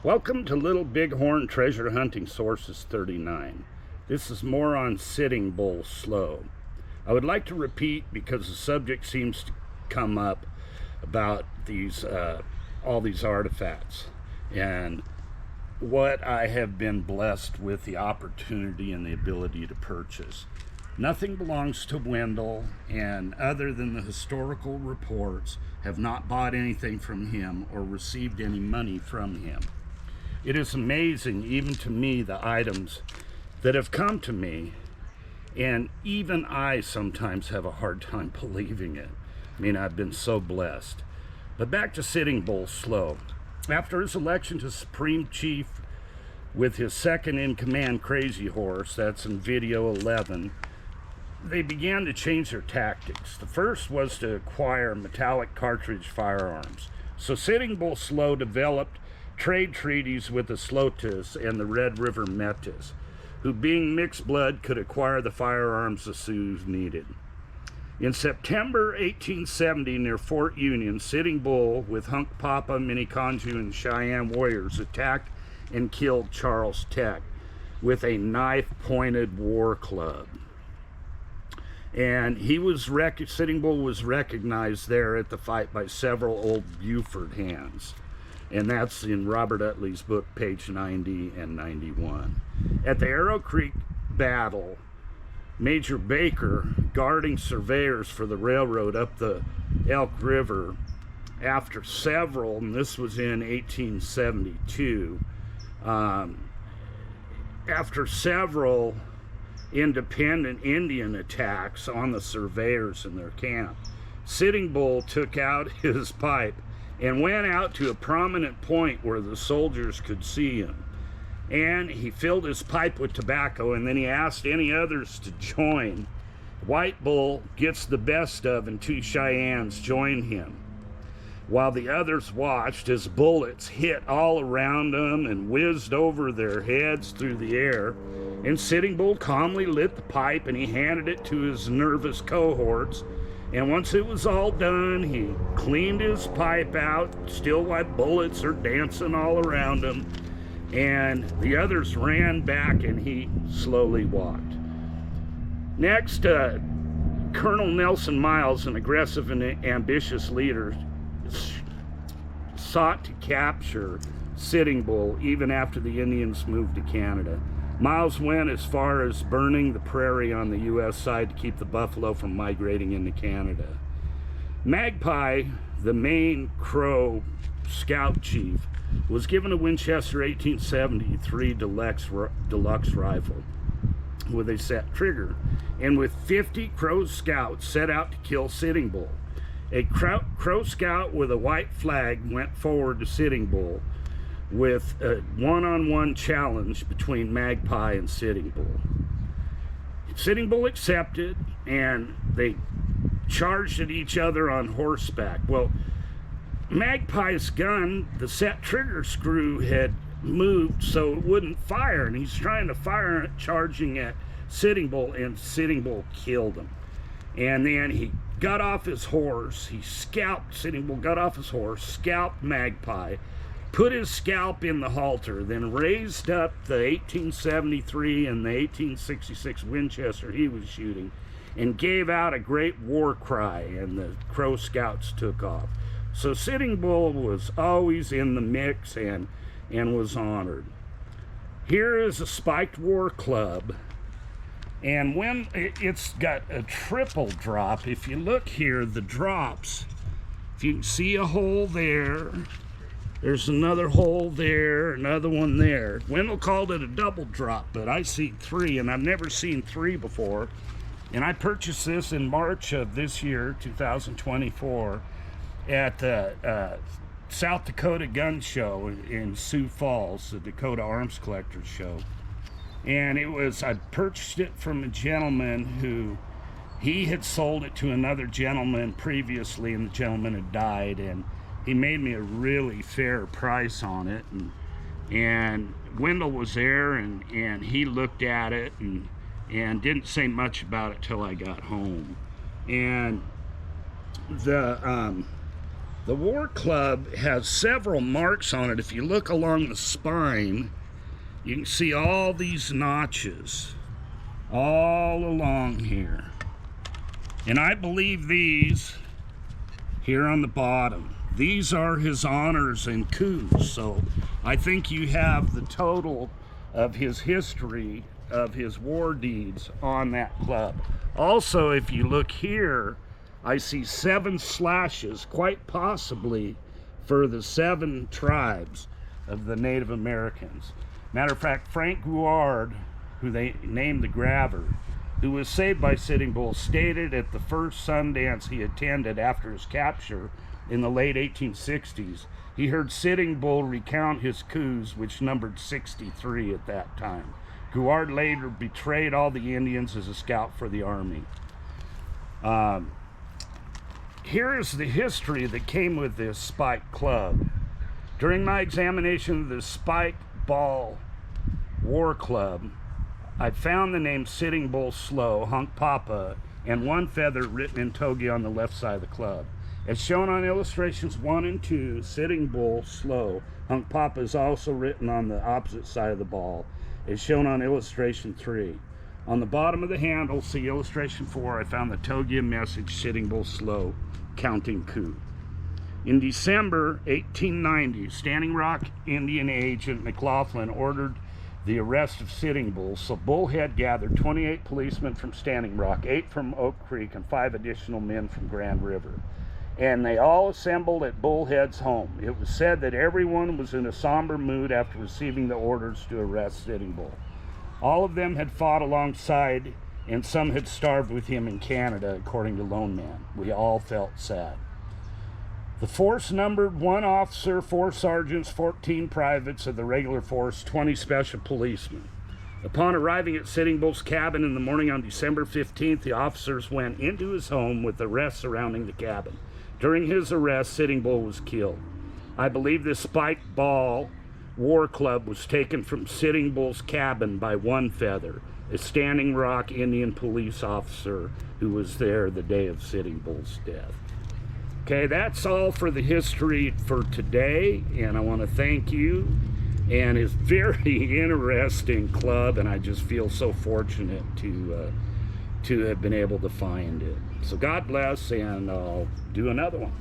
Welcome to Little Bighorn Treasure Hunting Sources 39. This is more on Sitting Bull Slow. I would like to repeat because the subject seems to come up about these all these artifacts and what I have been blessed with the opportunity and the ability to purchase. Nothing belongs to Wendell, and other than the historical reports, have not bought anything from him or received any money from him. It is amazing, even to me, the items that have come to me, and even I sometimes have a hard time believing it. I mean, I've been so blessed. But back to Sitting Bull Slow. After his election to Supreme Chief with his second-in-command Crazy Horse, that's in video 11, they began to change their tactics. The first was to acquire metallic cartridge firearms. So Sitting Bull Slow developed trade treaties with the Slotis and the Red River Metis, who being mixed blood could acquire the firearms the Sioux needed. In September 1870, near Fort Union, Sitting Bull with Hunk Papa, Minneconjou, and Cheyenne warriors attacked and killed Charles Tech with a knife-pointed war club. And Sitting Bull was recognized there at the fight by several old Buford hands. And that's in Robert Utley's book, page 90 and 91. At the Arrow Creek battle, Major Baker, guarding surveyors for the railroad up the Elk River, after several, and this was in 1872, after several independent Indian attacks on the surveyors in their camp, Sitting Bull took out his pipe and went out to a prominent point where the soldiers could see him. And he filled his pipe with tobacco, and then he asked any others to join. White Bull gets the best of, and two Cheyennes join him, while the others watched as bullets hit all around them and whizzed over their heads through the air. And Sitting Bull calmly lit the pipe, and he handed it to his nervous cohorts. And once it was all done, he cleaned his pipe out, still while bullets are dancing all around him. And the others ran back, and he slowly walked. Next, Colonel Nelson Miles, an aggressive and ambitious leader, sought to capture Sitting Bull even after the Indians moved to Canada. Miles went as far as burning the prairie on the U.S. side to keep the buffalo from migrating into Canada. Magpie, the Maine Crow scout chief, was given a Winchester 1873 deluxe rifle with a set trigger, and with 50 Crow scouts set out to kill Sitting Bull. A Crow scout with a white flag went forward to Sitting Bull with a one-on-one challenge between Magpie and Sitting Bull. Sitting Bull accepted, and they charged at each other on horseback. Well, Magpie's gun, the set trigger screw had moved so it wouldn't fire, and he's trying to fire it, charging at Sitting Bull, and Sitting Bull killed him. And then he got off his horse, Sitting Bull got off his horse, scalped Magpie, put his scalp in the halter, then raised up the 1873 and the 1866 Winchester he was shooting, and gave out a great war cry, and the Crow scouts took off. So Sitting Bull was always in the mix and was honored. Here is a spiked war club, and when it's got a triple drop, if you look here, the drops, if you can see a hole there, there's another hole there, another one there. Wendell called it a double drop, but I see three, and I've never seen three before. And I purchased this in March of this year, 2024, at the South Dakota Gun Show in Sioux Falls, the Dakota Arms Collectors Show. And I purchased it from a gentleman who, he had sold it to another gentleman previously, and the gentleman had died, and he made me a really fair price on it. And Wendell was there, and he looked at it and didn't say much about it till I got home. And the The War Club has several marks on it. If you look along the spine, you can see all these notches all along here. And I believe these here on the bottom, these are his honors and coups. So I think you have the total of his history of his war deeds on that club. Also, if you look here, I see 7 slashes, quite possibly for the 7 tribes of the Native Americans. Matter of fact, Frank Guard, who they named the Grabber, who was saved by Sitting Bull, stated at the first Sundance he attended after his capture in the late 1860s, he heard Sitting Bull recount his coups, which numbered 63 at that time. Guard later betrayed all the Indians as a scout for the army. Here is the history that came with this Spike Club. During my examination of the Spike Ball War Club, I found the name Sitting Bull Slow, Hunk Papa, and 1 feather written in Togi on the left side of the club. As shown on illustrations 1 and 2, Sitting Bull Slow, Hunk Papa is also written on the opposite side of the ball, as shown on illustration 3. On the bottom of the handle, see illustration 4, I found the Togi message, Sitting Bull Slow, counting coup. In December 1890, Standing Rock Indian agent McLaughlin ordered the arrest of Sitting Bull, so Bullhead gathered 28 policemen from Standing Rock, 8 from Oak Creek, and 5 additional men from Grand River. And they all assembled at Bullhead's home. It was said that everyone was in a somber mood after receiving the orders to arrest Sitting Bull. All of them had fought alongside, and some had starved with him in Canada, according to Lone Man. We all felt sad. The force numbered 1 officer, 4 sergeants, 14 privates of the regular force, 20 special policemen. Upon arriving at Sitting Bull's cabin in the morning on December 15th, the officers went into his home with the rest surrounding the cabin. During his arrest, Sitting Bull was killed. I believe this Spike Ball War Club was taken from Sitting Bull's cabin by 1 feather, a Standing Rock Indian police officer who was there the day of Sitting Bull's death. Okay, that's all for the history for today, and I want to thank you. And it's very interesting club, and I just feel so fortunate to have been able to find it. So God bless, and I'll do another one.